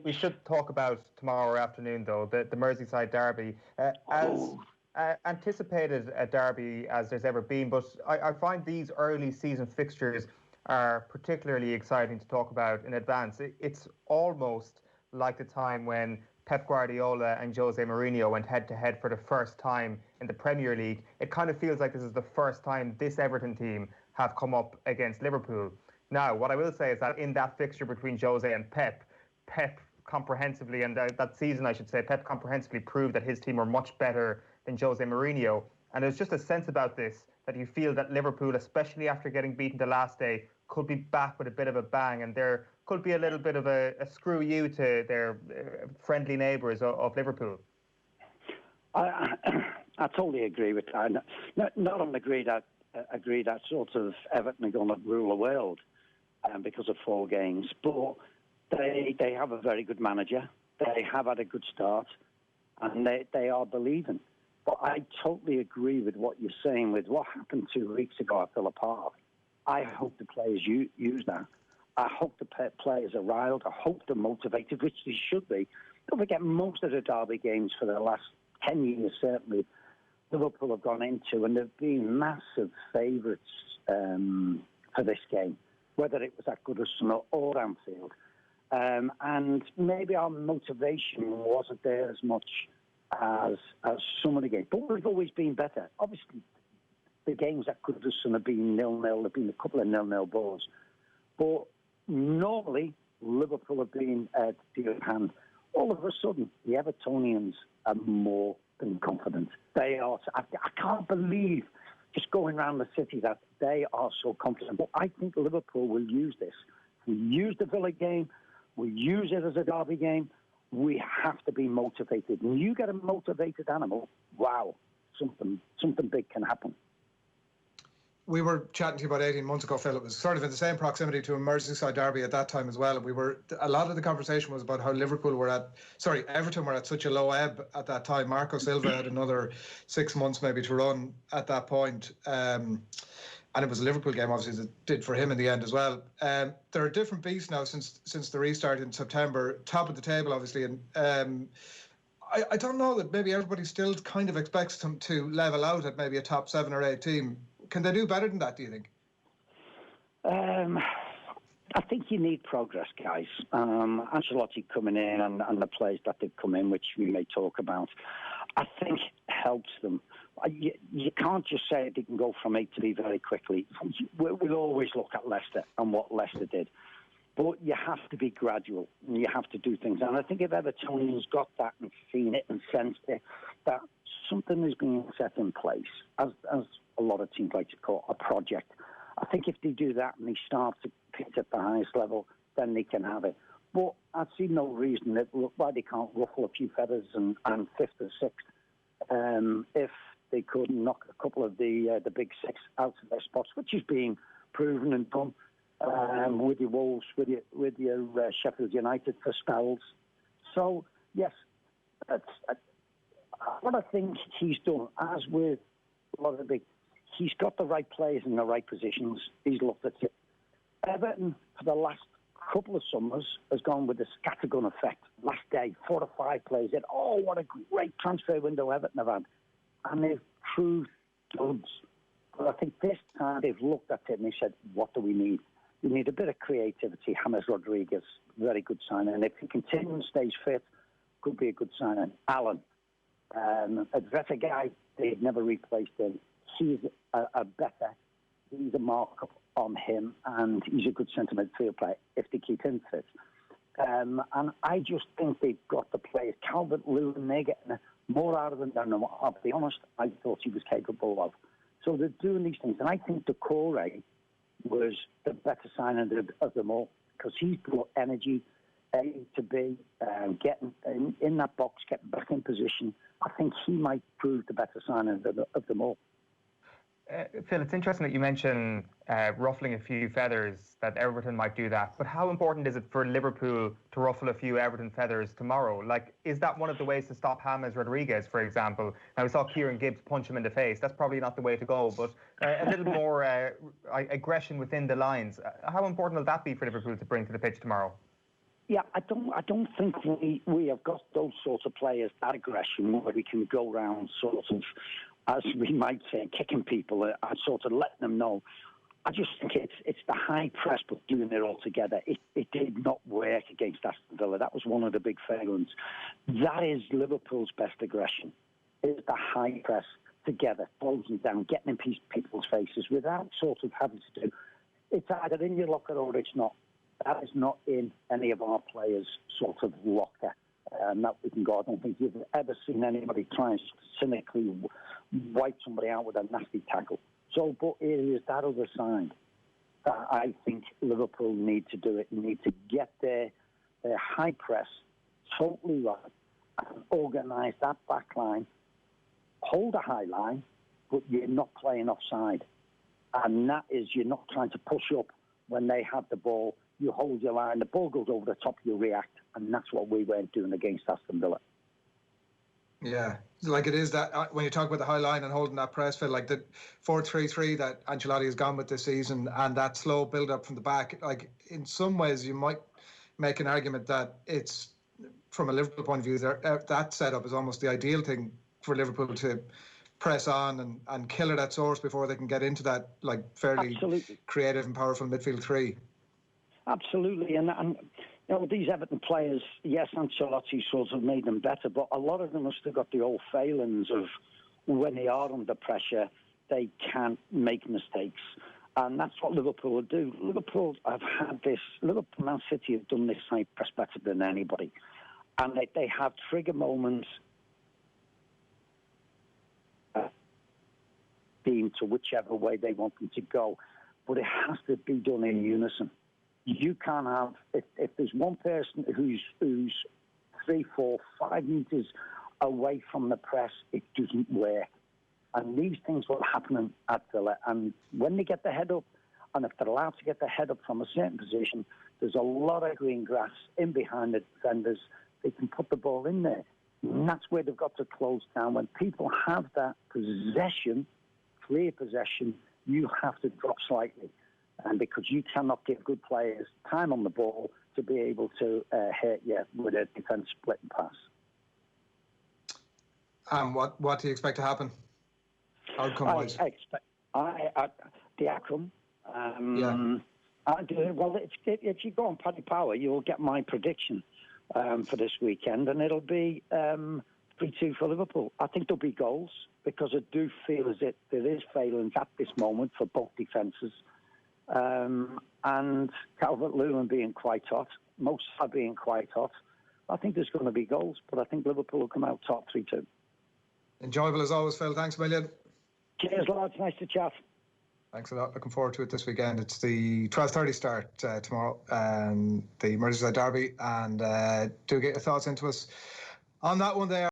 We should talk about tomorrow afternoon, though, the Merseyside derby. As anticipated a derby as there's ever been, but I find these early season fixtures are particularly exciting to talk about in advance. It's almost like the time when Pep Guardiola and Jose Mourinho went head-to-head for the first time in the Premier League. It kind of feels like this is the first time this Everton team have come up against Liverpool. Now, what I will say is that in that fixture between Jose and Pep comprehensively, and that season, I should say, Pep comprehensively proved that his team were much better than Jose Mourinho. And there's just a sense about this that you feel that Liverpool, especially after getting beaten the last day, could be back with a bit of a bang, and there could be a little bit of a screw you to their friendly neighbours of Liverpool. I totally agree with that. Not only agree that sort of Everton are going to rule the world because of 4 games, but they have a very good manager. They have had a good start, and they are believing. But I totally agree with what you're saying with what happened 2 weeks ago at Villa Park. I hope the players use that. I hope the players are riled. I hope they're motivated, which they should be. Don't forget, most of the derby games for the last 10 years, certainly, Liverpool have gone into, and they've been massive favourites for this game, whether it was at Goodison or Anfield. And maybe our motivation wasn't there as much as some of the games. But we've always been better. Obviously, the games at Goodison have been 0-0. There have been a couple of 0-0 balls. But normally, Liverpool have been at the other hand. All of a sudden, the Evertonians are more than confident. They are. I can't believe, just going around the city, that they are so confident. But I think Liverpool will use this. We use the Villa game. We use it as a derby game. We have to be motivated. When you get a motivated animal, wow, something big can happen. We were chatting to you about 18 months ago, Phil. It was sort of in the same proximity to a Merseyside derby at that time as well. A lot of the conversation was about how Everton were at such a low ebb at that time. Marco Silva had another 6 months maybe to run at that point. And it was a Liverpool game, obviously, that did for him in the end as well. There are different beasts now since the restart in September. Top of the table, obviously. And I don't know that maybe everybody still kind of expects them to level out at maybe a top 7 or 8 team. Can they do better than that, do you think? I think you need progress, guys. Ancelotti coming in and the players that they've come in, which we may talk about, I think helps them. You can't just say they can go from A to B very quickly. We'll always look at Leicester and what Leicester did. But you have to be gradual, and you have to do things. And I think if Evertonians got that and seen it and sensed it, that something is being set in place, as a lot of teams like to call a project. I think if they do that and they start to pitch at the highest level, then they can have it. But I see no reason why they can't ruffle a few feathers and 5th or 6th if they could knock a couple of the big 6 out of their spots, which is being proven and done with your Wolves, with your Sheffield United for spells. So, yes, that's what I think he's done, as with a lot of the big, he's got the right players in the right positions. He's looked at it. Everton, for the last couple of summers, has gone with the scattergun effect. Last day, 4 or 5 players said, oh, what a great transfer window Everton have had. And they've proved duds. But I think this time they've looked at it and they said, what do we need? We need a bit of creativity. James Rodriguez, very good signing. And if he continues and stays fit, could be a good signing. Allen, a better guy, they've never replaced him. He's a better. He's a mark on him, and he's a good centre midfield player if they keep him fit. And I just think they've got the players. Calvert-Lewin, they're getting more out of him than, I'll be honest, I thought he was capable of. So they're doing these things. And I think Decore was the better signing of them all, because he's brought energy, A to B, getting in that box, getting back in position. I think he might prove the better signing of them all. Phil, it's interesting that you mention ruffling a few feathers, that Everton might do that. But how important is it for Liverpool to ruffle a few Everton feathers tomorrow? Like, is that one of the ways to stop James Rodriguez, for example? Now, we saw Kieran Gibbs punch him in the face. That's probably not the way to go, but a little more aggression within the lines. How important will that be for Liverpool to bring to the pitch tomorrow? Yeah, I don't think we have got those sorts of players, that aggression, where we can go around sort of, as we might say, kicking people and sort of letting them know. I just think it's the high press, but doing it all together. It did not work against Aston Villa. That was one of the big failings. That is Liverpool's best aggression. It's the high press together, closing down, getting in people's faces without sort of having to do. It's either in your locker or it's not. That is not in any of our players' sort of locker. That we can go. I don't think you've ever seen anybody try and cynically wipe somebody out with a nasty tackle. So, but it is that other side that I think Liverpool need to do it. Need to get their high press totally right and organise that back line, hold a high line, but you're not playing offside. And that is, you're not trying to push up when they have the ball. You hold your line, the ball goes over the top, you react. And that's what we weren't doing against Aston Villa. Yeah, like it is that when you talk about the high line and holding that press, Phil, like the 4-3-3 that Ancelotti has gone with this season and that slow build-up from the back, like in some ways you might make an argument that it's, from a Liverpool point of view, that setup is almost the ideal thing for Liverpool to press on and kill it at source before they can get into that like fairly creative and powerful midfield three. Absolutely, and you know, these Everton players, yes, Ancelotti sort of made them better, but a lot of them have still got the old failings of when they are under pressure, they can't make mistakes. And that's what Liverpool will do. Liverpool have had this, Liverpool, Man City have done this high press better than anybody. And they have trigger moments being to whichever way they want them to go. But it has to be done in unison. You can't have, if there's one person who's 3, 4, 5 meters away from the press, it doesn't work. And these things will happen at Villa. And when they get the head up, and if they're allowed to get the head up from a certain position, there's a lot of green grass in behind the defenders. They can put the ball in there. And that's where they've got to close down. When people have that possession, clear possession, you have to drop slightly. And because you cannot give good players time on the ball to be able to hit you with a defence split and pass. What do you expect to happen? Outcome-wise? I expect the outcome. Well, if you go on Paddy Power, you'll get my prediction for this weekend, and it'll be 3-2 for Liverpool. I think there'll be goals because I do feel as if there is failings at this moment for both defences. And Calvert-Lewin being quite hot, most are being quite hot. I think there's going to be goals, but I think Liverpool will come out top 3-2. Enjoyable as always, Phil. Thanks a million. Cheers, lads. Nice to chat. Thanks a lot. Looking forward to it this weekend. It's the 12:30 start tomorrow, the Merseyside derby, and do get your thoughts into us on that one there.